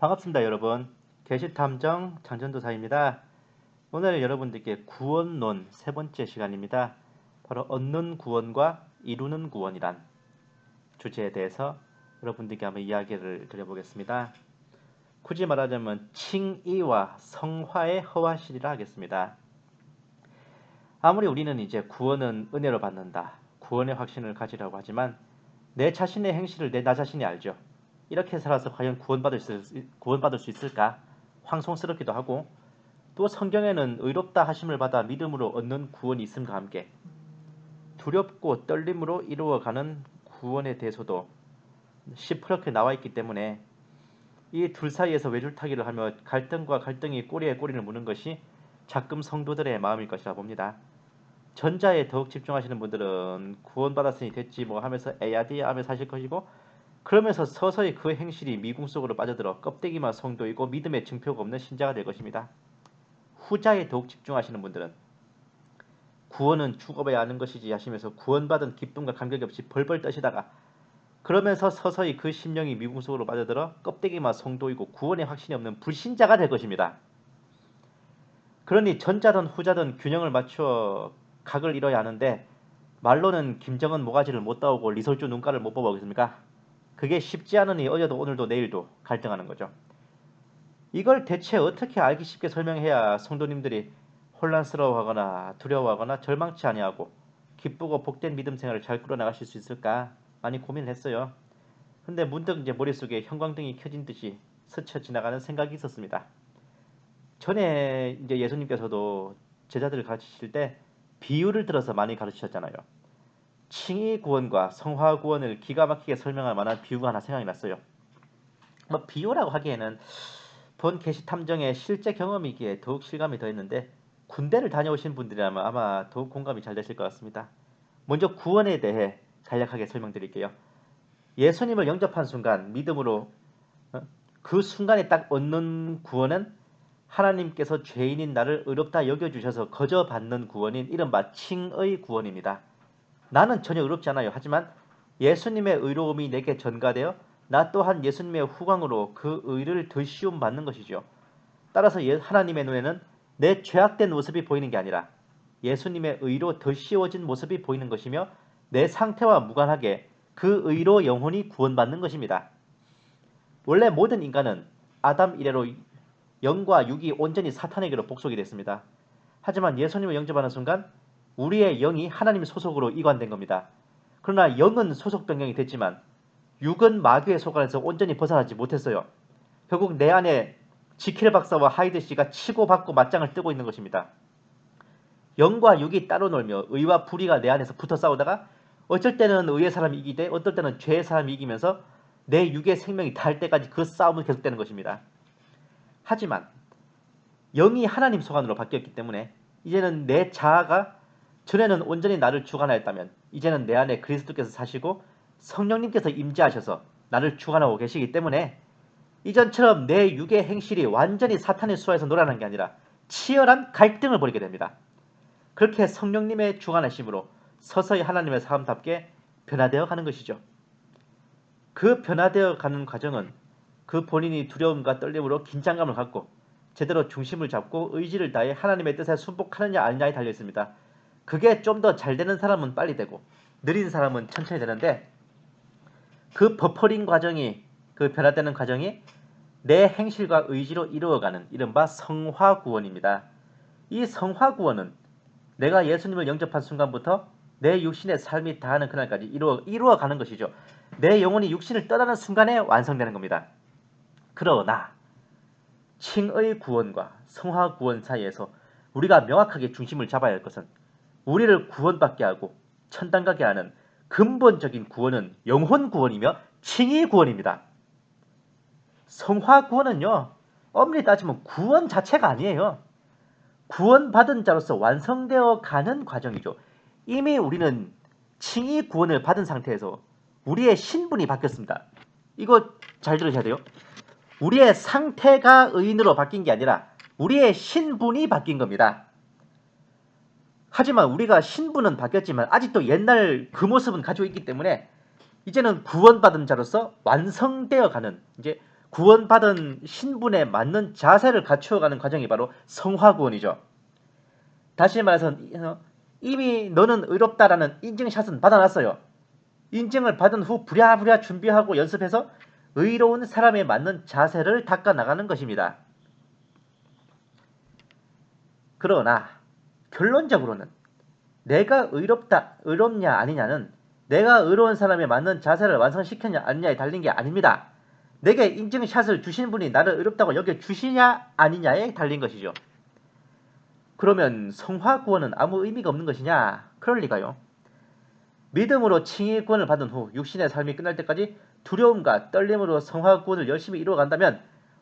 반갑습니다, 여러분. 게시탐정 장전도사입니다. 오늘 여러분들께 구원론 세 번째 시간입니다. 바로 얻는 구원과 이루는 구원이란 주제에 대해서 여러분들께 한번 이야기를 드려보겠습니다. 굳이 말하자면 칭의와 성화의 허화실이라 하겠습니다. 아무리 우리는 이제 구원은 은혜로 받는다, 구원의 확신을 가지라고 하지만 내 자신의 행실을 나 자신이 알죠. 이렇게 살아서 과연 구원받을 수 있을까? 황송스럽기도 하고, 또 성경에는 의롭다 하심을 받아 믿음으로 얻는 구원이 있음과 함께 두렵고 떨림으로 이루어가는 구원에 대해서도 시퍼렇게 나와 있기 때문에 이 둘 사이에서 외줄타기를 하며 갈등과 갈등이 꼬리에 꼬리를 무는 것이 작금 성도들의 마음일 것이라 봅니다. 전자에 더욱 집중하시는 분들은 구원받았으니 됐지 뭐 하면서 에야디 하면서 사실 것이고, 그러면서 서서히 그 행실이 미궁 속으로 빠져들어 껍데기만 성도이고 믿음의 증표가 없는 신자가 될 것입니다. 후자에 더욱 집중하시는 분들은 구원은 죽어봐야 하는 것이지 하시면서 구원받은 기쁨과 감격이 없이 벌벌 떠시다가 그러면서 서서히 그 심령이 미궁 속으로 빠져들어 껍데기만 성도이고 구원의 확신이 없는 불신자가 될 것입니다. 그러니 전자든 후자든 균형을 맞추어 각을 이뤄야 하는데, 말로는 김정은 모가지를 못 따오고 리설주 눈가를 못 뽑아보겠습니까? 그게 쉽지 않으니 어제도 오늘도 내일도 갈등하는 거죠. 이걸 대체 어떻게 알기 쉽게 설명해야 성도님들이 혼란스러워하거나 두려워하거나 절망치 아니하고 기쁘고 복된 믿음 생활을 잘 끌어나가실 수 있을까 많이 고민을 했어요. 근데 문득 이제 머릿속에 형광등이 켜진 듯이 스쳐 지나가는 생각이 있었습니다. 전에 이제 예수님께서도 제자들을 가르치실 때 비유를 들어서 많이 가르치셨잖아요. 칭의 구원과 성화 구원을 기가 막히게 설명할 만한 비유가 하나 생각이 났어요. 뭐 비유라고 하기에는 본 게시 탐정의 실제 경험이기에 더욱 실감이 더 있는데, 군대를 다녀오신 분들이라면 아마 더욱 공감이 잘 되실 것 같습니다. 먼저 구원에 대해 간략하게 설명드릴게요. 예수님을 영접한 순간 믿음으로 그 순간에 딱 얻는 구원은 하나님께서 죄인인 나를 의롭다 여겨주셔서 거저 받는 구원인 이른바 칭의 구원입니다. 나는 전혀 의롭지 않아요. 하지만 예수님의 의로움이 내게 전가되어 나 또한 예수님의 후광으로 그 의를 더 시움 받는 것이죠. 따라서 하나님의 눈에는 내 죄악된 모습이 보이는 게 아니라 예수님의 의로 더 씌워진 모습이 보이는 것이며, 내 상태와 무관하게 그 의로 영혼이 구원받는 것입니다. 원래 모든 인간은 아담 이래로 영과 육이 온전히 사탄에게로 복속이 됐습니다. 하지만 예수님을 영접하는 순간 우리의 영이 하나님 소속으로 이관된 겁니다. 그러나 영은 소속 변경이 됐지만 육은 마귀의 소관에서 온전히 벗어나지 못했어요. 결국 내 안에 지킬 박사와 하이드 씨가 치고받고 맞짱을 뜨고 있는 것입니다. 영과 육이 따로 놀며 의와 불의가 내 안에서 붙어 싸우다가 어쩔 때는 의의 사람이 이기되 어떨 때는 죄의 사람이 이기면서 내 육의 생명이 닿을 때까지 그 싸움은 계속되는 것입니다. 하지만 영이 하나님 소관으로 바뀌었기 때문에 이제는 내 자아가 전에는 온전히 나를 주관하였다면 이제는 내 안에 그리스도께서 사시고 성령님께서 임재하셔서 나를 주관하고 계시기 때문에 이전처럼 내 육의 행실이 완전히 사탄의 수하에서 놀아난 게 아니라 치열한 갈등을 벌이게 됩니다. 그렇게 성령님의 주관하심으로 서서히 하나님의 사람답게 변화되어 가는 것이죠. 그 변화되어 가는 과정은 그 본인이 두려움과 떨림으로 긴장감을 갖고 제대로 중심을 잡고 의지를 다해 하나님의 뜻에 순복하느냐 아니냐에 달려 있습니다. 그게 좀 더 잘 되는 사람은 빨리 되고 느린 사람은 천천히 되는데, 그 버퍼링 과정이, 그 변화되는 과정이 내 행실과 의지로 이루어가는 이른바 성화구원입니다. 이 성화구원은 내가 예수님을 영접한 순간부터 내 육신의 삶이 다하는 그날까지 이루어가는 것이죠. 내 영혼이 육신을 떠나는 순간에 완성되는 겁니다. 그러나 칭의 구원과 성화 구원 사이에서 우리가 명확하게 중심을 잡아야 할 것은 우리를 구원받게 하고 천당 가게 하는 근본적인 구원은 영혼 구원이며 칭의 구원입니다. 성화 구원은요, 엄밀히 따지면 구원 자체가 아니에요. 구원받은 자로서 완성되어 가는 과정이죠. 이미 우리는 칭의 구원을 받은 상태에서 우리의 신분이 바뀌었습니다. 이거 잘 들으셔야 돼요. 우리의 상태가 의인으로 바뀐 게 아니라 우리의 신분이 바뀐 겁니다. 하지만 우리가 신분은 바뀌었지만 아직도 옛날 그 모습은 가지고 있기 때문에 이제는 구원받은 자로서 완성되어 가는, 이제 구원받은 신분에 맞는 자세를 갖추어가는 과정이 바로 성화구원이죠. 다시 말해서 이미 너는 의롭다라는 인증샷은 받아놨어요. 인증을 받은 후 부랴부랴 준비하고 연습해서 의로운 사람에 맞는 자세를 닦아나가는 것입니다. 그러나 결론적으로는 내가 의롭냐 아니냐는 내가 의로운 사람에 맞는 자세를 완성시켰냐 아니냐에 달린 게 아닙니다. 내게 인증샷을 주신 분이 나를 의롭다고 여겨주시냐 아니냐에 달린 것이죠. 그러면 성화구원은 아무 의미가 없는 것이냐? 그럴 리가요. 믿음으로 칭의 구원을 받은 후 육신의 삶이 끝날 때까지 두려움과 떨림으로 성화구원을 열심히 이루어간다면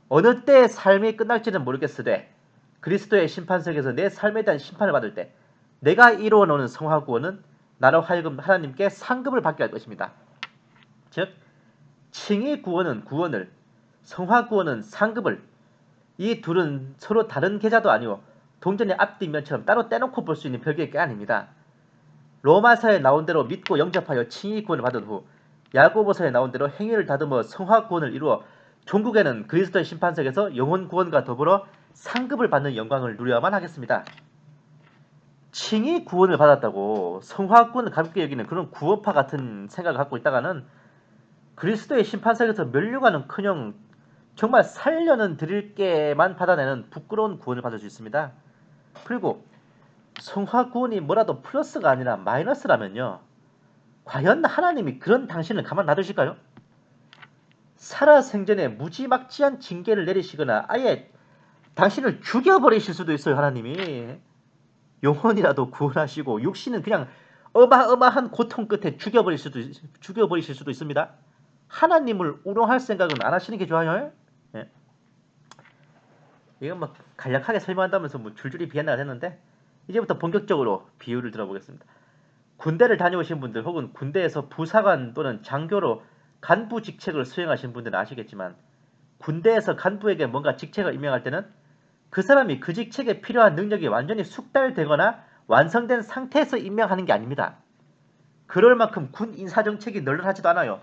어느 때 삶이 끝날지는 모르겠으되 그리스도의 심판석에서 내 삶에 대한 심판을 받을 때 내가 이루어놓은 성화구원은 나로 하여금 하나님께 상급을 받게 할 것입니다. 즉 칭의 구원은 구원을, 성화구원은 상급을, 이 둘은 서로 다른 계좌도 아니고 동전의 앞뒷면처럼 따로 떼놓고 볼 수 있는 별개의 게 아닙니다. 로마서에 나온 대로 믿고 영접하여 칭의 구원을 받은 후 야고보서에 나온 대로 행위를 다듬어 성화구원을 이루어 종국에는 그리스도의 심판석에서 영혼 구원과 더불어 상급을 받는 영광을 누려야만 하겠습니다. 칭의 구원을 받았다고 성화구원을 가볍게 여기는 그런 구원파 같은 생각을 갖고 있다가는 그리스도의 심판석에서 면류관은커녕 정말 살려는 드릴 게만 받아내는 부끄러운 구원을 받을 수 있습니다. 그리고 성화구원이 뭐라도 플러스가 아니라 마이너스라면요. 과연 하나님이 그런 당신을 가만 놔두실까요? 살아생전에 무지막지한 징계를 내리시거나 아예 당신을 죽여버리실 수도 있어요. 하나님이. 영혼이라도 구원하시고 육신은 그냥 어마어마한 고통 끝에 죽여버리실 수도 있습니다. 하나님을 우롱할 생각은 안 하시는 게 좋아요. 예. 이건 뭐 간략하게 설명한다면서 뭐 줄줄이 비난을 했는데 이제부터 본격적으로 비유를 들어보겠습니다. 군대를 다녀오신 분들 혹은 군대에서 부사관 또는 장교로 간부 직책을 수행하신 분들은 아시겠지만 군대에서 간부에게 뭔가 직책을 임명할 때는 그 사람이 그 직책에 필요한 능력이 완전히 숙달되거나 완성된 상태에서 임명하는 게 아닙니다. 그럴 만큼 군 인사정책이 널널하지도 않아요.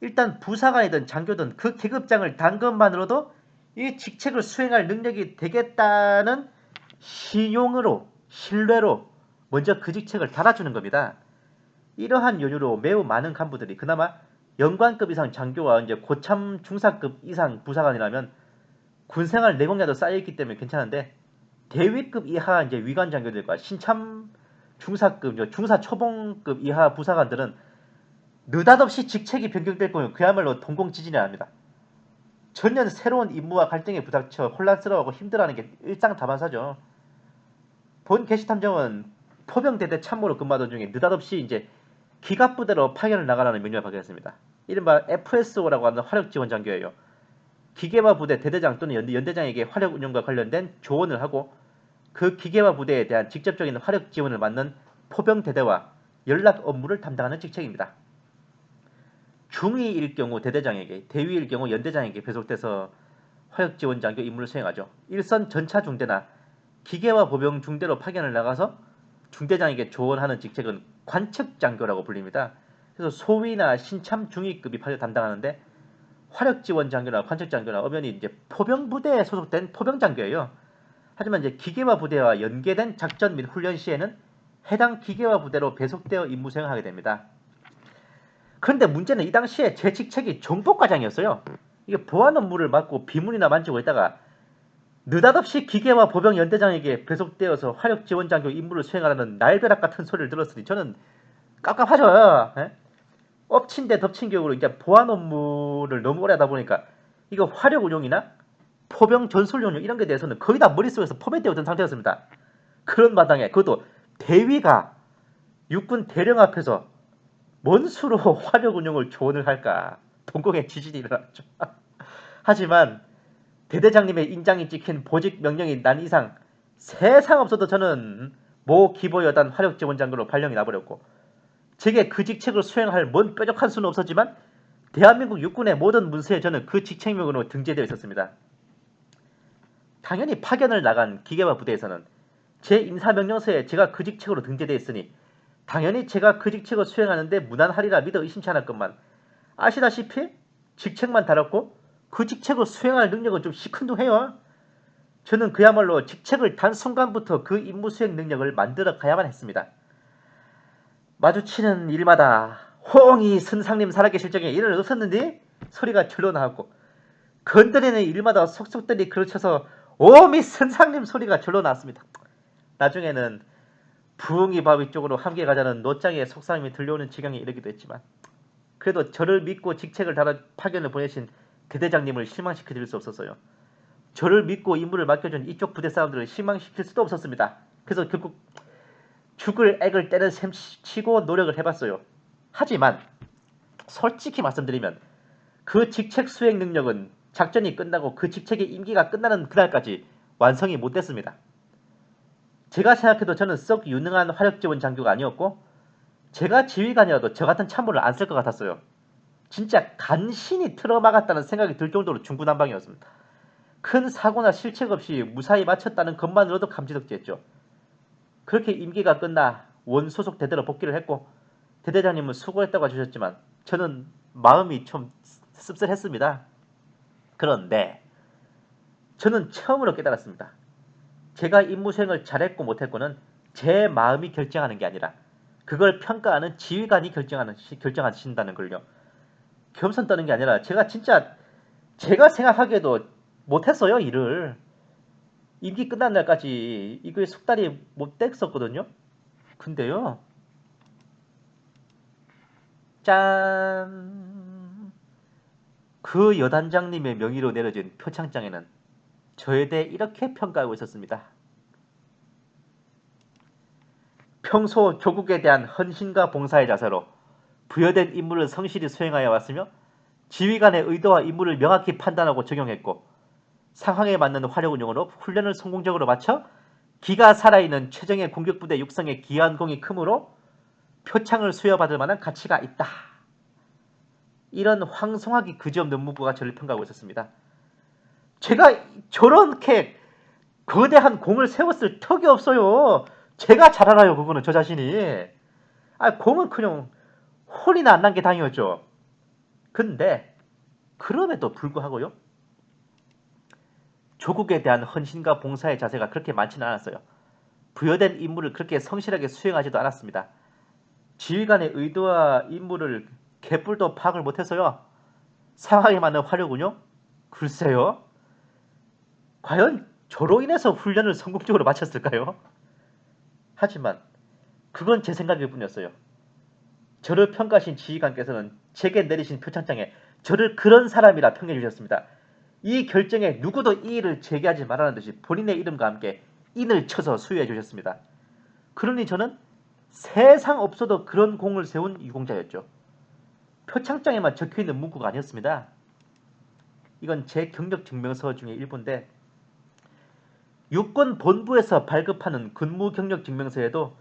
일단 부사관이든 장교든 그 계급장을 단 것만으로도 이 직책을 수행할 능력이 되겠다는 신용으로, 신뢰로 먼저 그 직책을 달아주는 겁니다. 이러한 연유로 매우 많은 간부들이 그나마 영관급 이상 장교와 이제 고참 중사급 이상 부사관이라면 군생활 내공야도 쌓여있기 때문에 괜찮은데 대위급 이하 이제 위관 장교들과 신참 중사급, 중사 초봉급 이하 부사관들은 느닷없이 직책이 변경될 거면 그야말로 동공지진이라 합니다. 전혀 새로운 임무와 갈등에 부닥쳐 혼란스러워하고 힘들어하는 게 일상다반사죠. 본 개시탐정은 포병대대 참모로 근무하던 중에 느닷없이 이제 기갑부대로 파견을 나가라는 명령을 받게 됐습니다. 이른바 FSO라고 하는 화력지원 장교예요. 기계화 부대 대대장 또는 연대장에게 화력 운영과 관련된 조언을 하고 그 기계화 부대에 대한 직접적인 화력 지원을 맡는 포병대대와 연락 업무를 담당하는 직책입니다. 중위일 경우 대대장에게, 대위일 경우 연대장에게 배속돼서 화력지원 장교 임무를 수행하죠. 일선 전차중대나 기계화 보병 중대로 파견을 나가서 중대장에게 조언하는 직책은 관측장교라고 불립니다. 그래서 소위나 신참 중위급이 파견 담당하는데 화력지원 장교나 관측장교나 엄연히 이제 포병부대에 소속된 포병장교예요. 하지만 이제 기계화 부대와 연계된 작전 및 훈련 시에는 해당 기계화 부대로 배속되어 임무 수행을 하게 됩니다. 그런데 문제는 이 당시에 제 직책이 정보과장이었어요. 이게 보안 업무를 맡고 비문이나 만지고 있다가 느닷없이 기계화 보병 연대장에게 배속되어서 화력 지원 장교 임무를 수행하라는 날벼락 같은 소리를 들었으니 저는 깝깝하죠. 예? 엎친 데 덮친 격으로 이제 보안 업무를 너무 오래 하다 보니까 이거 화력 운용이나 포병 전술 운용 이런 게 대해서는 거의 다 머릿속에서 포맷되어 든 상태였습니다. 그런 마당에 그것도 대위가 육군 대령 앞에서 뭔 수로 화력 운용을 조언을 할까? 동공의 지진이 일어났죠. 하지만 대대장님의 인장이 찍힌 보직 명령이 난 이상 세상 없어도 저는 모 기보여단 화력지원장교로 발령이 나버렸고 제게 그 직책을 수행할 뭔 뾰족한 수는 없었지만 대한민국 육군의 모든 문서에 저는 그 직책명으로 등재되어 있었습니다. 당연히 파견을 나간 기계화 부대에서는 제 임사명령서에 제가 그 직책으로 등재되어 있으니 당연히 제가 그 직책을 수행하는데 무난하리라 믿어 의심치 않았건만 아시다시피 직책만 달았고 그 직책을 수행할 능력은 좀 시큰둥해요. 저는 그야말로 직책을 단 순간부터 그 임무 수행 능력을 만들어 가야만 했습니다. 마주치는 일마다 호응이 선상님 살아계실 적에 일은 없었는데 소리가 절로 나왔고, 건드리는 일마다 속속들이 그르쳐서 오미 선상님 소리가 절로 나왔습니다. 나중에는 부흥이 바위 쪽으로 함께 가자는 노장의 속삭임이 들려오는 지경에 이르기도 했지만, 그래도 저를 믿고 직책을 달아 파견을 보내신 대대장님을 실망시켜드릴 수 없었어요. 저를 믿고 임무를 맡겨준 이쪽 부대 사람들을 실망시킬 수도 없었습니다. 그래서 결국 죽을 액을 때는 셈 치고 노력을 해봤어요. 하지만 솔직히 말씀드리면 그 직책 수행 능력은 작전이 끝나고 그 직책의 임기가 끝나는 그날까지 완성이 못 됐습니다. 제가 생각해도 저는 썩 유능한 화력지원 장교가 아니었고, 제가 지휘관이라도 저 같은 참모를 안 쓸 것 같았어요. 진짜 간신히 틀어막았다는 생각이 들 정도로 중구난방이었습니다. 큰 사고나 실책 없이 무사히 마쳤다는 것만으로도 감지덕지했죠. 그렇게 임기가 끝나 원소속 대대로 복귀를 했고, 대대장님은 수고했다고 해주셨지만 저는 마음이 좀 씁쓸했습니다. 그런데 저는 처음으로 깨달았습니다. 제가 임무 수행을 잘했고 못했고는 제 마음이 결정하는 게 아니라 그걸 평가하는 지휘관이 결정하신다는 걸요. 겸손 떠는 게 아니라 제가 생각하기에도 못했어요, 일을. 임기 끝난 날까지 이거에 숙달이 못 됐었거든요. 근데요, 짠! 그 여단장님의 명의로 내려진 표창장에는 저에 대해 이렇게 평가하고 있었습니다. 평소 조국에 대한 헌신과 봉사의 자세로 부여된 임무를 성실히 수행하여 왔으며, 지휘관의 의도와 임무를 명확히 판단하고 적용했고, 상황에 맞는 화력 운용으로 훈련을 성공적으로 마쳐 기가 살아있는 최정예 공격부대 육성에 기여한 공이 크므로 표창을 수여받을 만한 가치가 있다. 이런 황송하기 그지없는 문구가 저를 평가하고 있었습니다. 제가 저렇게 거대한 공을 세웠을 턱이 없어요. 제가 잘 알아요, 그거는 저 자신이. 공은 홀이나 안 난 게 다행이었죠. 근데 그럼에도 불구하고요, 조국에 대한 헌신과 봉사의 자세가 그렇게 많지는 않았어요. 부여된 임무를 그렇게 성실하게 수행하지도 않았습니다. 지휘관의 의도와 임무를 개뿔도 파악을 못해서요, 상황에 맞는 화력 운용? 글쎄요, 과연 저로 인해서 훈련을 성공적으로 마쳤을까요? 하지만 그건 제 생각일 뿐이었어요. 저를 평가하신 지휘관께서는 제게 내리신 표창장에 저를 그런 사람이라 평해 주셨습니다. 이 결정에 누구도 이의를 제기하지 말라는 듯이 본인의 이름과 함께 인을 쳐서 수여해 주셨습니다. 그러니 저는 세상 없어도 그런 공을 세운 유공자였죠. 표창장에만 적혀있는 문구가 아니었습니다. 이건 제 경력 증명서 중에 일부인데, 육군 본부에서 발급하는 근무 경력 증명서에도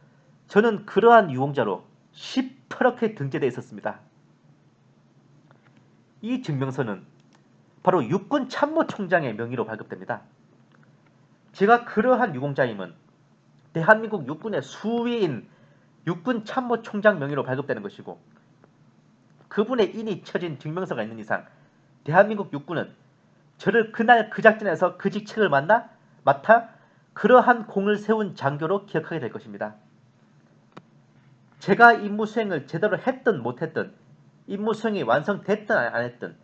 저는 그러한 유공자로 시퍼렇게 등재되어 있었습니다. 이 증명서는 바로 육군 참모총장의 명의로 발급됩니다. 제가 그러한 유공자임은 대한민국 육군의 수위인 육군 참모총장 명의로 발급되는 것이고, 그분의 인이 쳐진 증명서가 있는 이상 대한민국 육군은 저를 그날 그 작전에서 그 직책을 맡아 그러한 공을 세운 장교로 기억하게 될 것입니다. 제가 임무 수행을 제대로 했든 못했든, 임무 수행이 완성됐든 안 했든,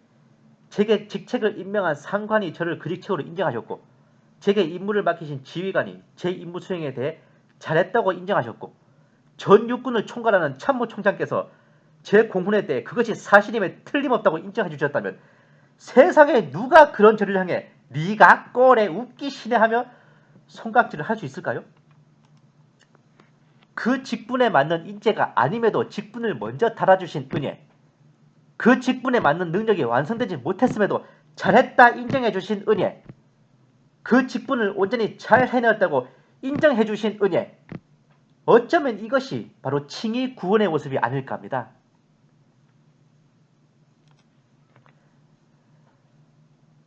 제게 직책을 임명한 상관이 저를 그 직책으로 인정하셨고, 제게 임무를 맡기신 지휘관이 제 임무 수행에 대해 잘했다고 인정하셨고, 전 육군을 총괄하는 참모총장께서 제 공훈에 대해 그것이 사실임에 틀림없다고 인정해 주셨다면, 세상에 누가 그런 저를 향해 네가 꼴에 웃기시네 하며 손깍지를 할 수 있을까요? 그 직분에 맞는 인재가 아님에도 직분을 먼저 달아주신 은혜, 그 직분에 맞는 능력이 완성되지 못했음에도 잘했다 인정해 주신 은혜, 그 직분을 온전히 잘 해내었다고 인정해 주신 은혜, 어쩌면 이것이 바로 칭의 구원의 모습이 아닐까 합니다.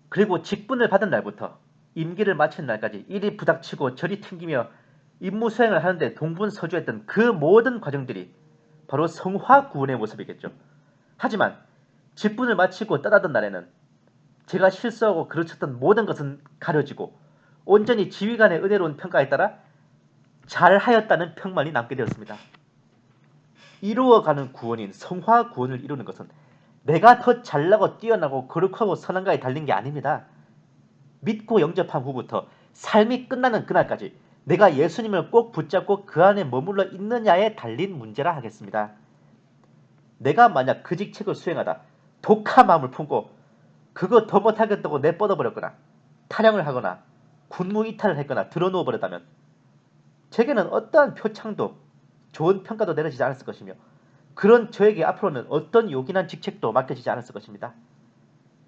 그리고 직분을 받은 날부터 임기를 마친 날까지 이리 부닥치고 저리 튕기며 임무 수행을 하는데 동분서주했던 그 모든 과정들이 바로 성화 구원의 모습이겠죠. 하지만 직분을 마치고 떠나던 날에는 제가 실수하고 그르쳤던 모든 것은 가려지고 온전히 지휘관의 은혜로운 평가에 따라 잘하였다는 평만이 남게 되었습니다. 이루어가는 구원인 성화 구원을 이루는 것은 내가 더 잘나고 뛰어나고 거룩하고 선한가에 달린 게 아닙니다. 믿고 영접한 후부터 삶이 끝나는 그날까지 내가 예수님을 꼭 붙잡고 그 안에 머물러 있느냐에 달린 문제라 하겠습니다. 내가 만약 그 직책을 수행하다 독한 마음을 품고 그거 더 못하겠다고 내뻗어버렸거나 탈영을 하거나 군무 이탈을 했거나 드러누워버렸다면 제게는 어떠한 표창도 좋은 평가도 내려지지 않았을 것이며 그런 저에게 앞으로는 어떤 요긴한 직책도 맡겨지지 않았을 것입니다.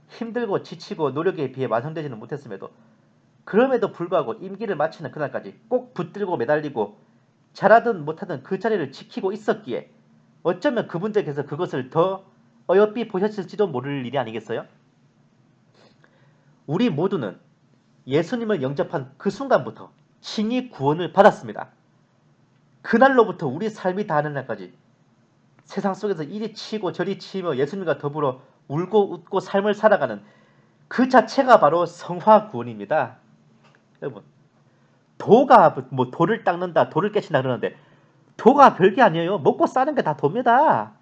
힘들고 지치고 노력에 비해 완성되지는 못했음에도 그럼에도 불구하고 임기를 마치는 그날까지 꼭 붙들고 매달리고 잘하든 못하든 그 자리를 지키고 있었기에 어쩌면 그분들께서 그것을 더 어여삐 보셨을지도 모를 일이 아니겠어요? 우리 모두는 예수님을 영접한 그 순간부터 신이 구원을 받았습니다. 그날로부터 우리 삶이 다하는 날까지 세상 속에서 이리 치고 저리 치며 예수님과 더불어 울고 웃고 삶을 살아가는 그 자체가 바로 성화 구원입니다. 여러분, 도가 뭐 돌을 닦는다, 돌을 깨친다 그러는데 도가 별게 아니에요. 먹고 싸는 게 다 도입니다.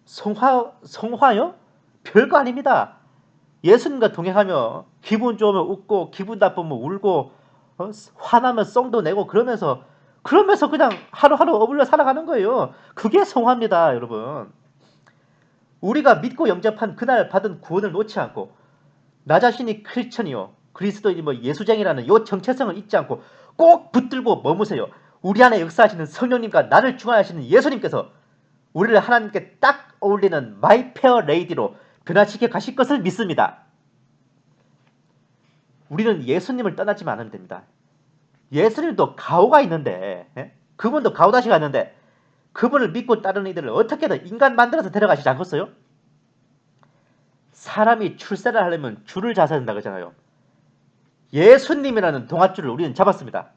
성화요? 별거 아닙니다. 예수님과 동행하며 기분 좋으면 웃고 기분 나쁘면 울고 화나면 썽도 내고 그러면서 그냥 하루하루 어울려 살아가는 거예요. 그게 성화입니다, 여러분. 우리가 믿고 영접한 그날 받은 구원을 놓지 않고 나 자신이 크리스천이요 그리스도인이 뭐 예수쟁이라는 요 정체성을 잊지 않고 꼭 붙들고 머무세요. 우리 안에 역사하시는 성령님과 나를 중화하시는 예수님께서 우리를 하나님께 딱 어울리는 마이 페어 레이디로 변화시켜 가실 것을 믿습니다. 우리는 예수님을 떠나지만 않으면 됩니다. 예수님도 가오가 있는데 그분도 가오다시가 있는데 그분을 믿고 따르는 이들을 어떻게든 인간 만들어서 데려가시지 않겠어요? 사람이 출세를 하려면 줄을 잡아야 된다 그러잖아요. 예수님이라는 동아줄을 우리는 잡았습니다.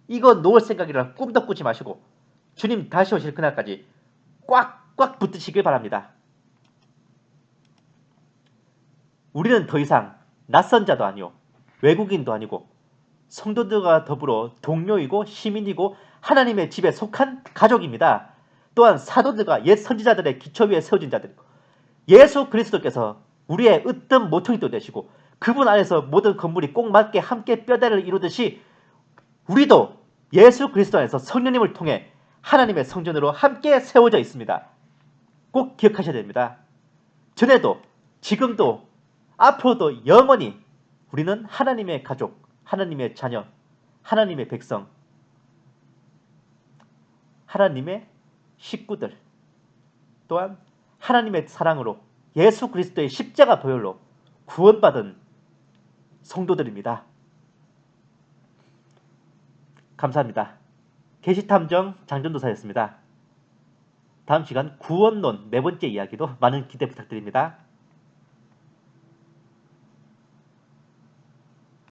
이거 놓을 생각이라 꿈도 꾸지 마시고 주님 다시 오실 그날까지 꽉꽉 붙드시길 바랍니다. 우리는 더 이상 낯선 자도 아니요 외국인도 아니고 성도들과 더불어 동료이고 시민이고 하나님의 집에 속한 가족입니다. 또한 사도들과 옛 선지자들의 기초 위에 세워진 자들이고 예수 그리스도께서 우리의 으뜸 모퉁이도 되시고 그분 안에서 모든 건물이 꼭 맞게 함께 뼈대를 이루듯이 우리도 예수 그리스도 안에서 성령님을 통해 하나님의 성전으로 함께 세워져 있습니다. 꼭 기억하셔야 됩니다. 전에도 지금도 앞으로도 영원히 우리는 하나님의 가족, 하나님의 자녀, 하나님의 백성, 하나님의 식구들, 또한 하나님의 사랑으로 예수 그리스도의 십자가 보혈로 구원받은 성도들입니다. 감사합니다. 계시탐정 장전도사였습니다. 다음 시간 구원론 네 번째 이야기도 많은 기대 부탁드립니다.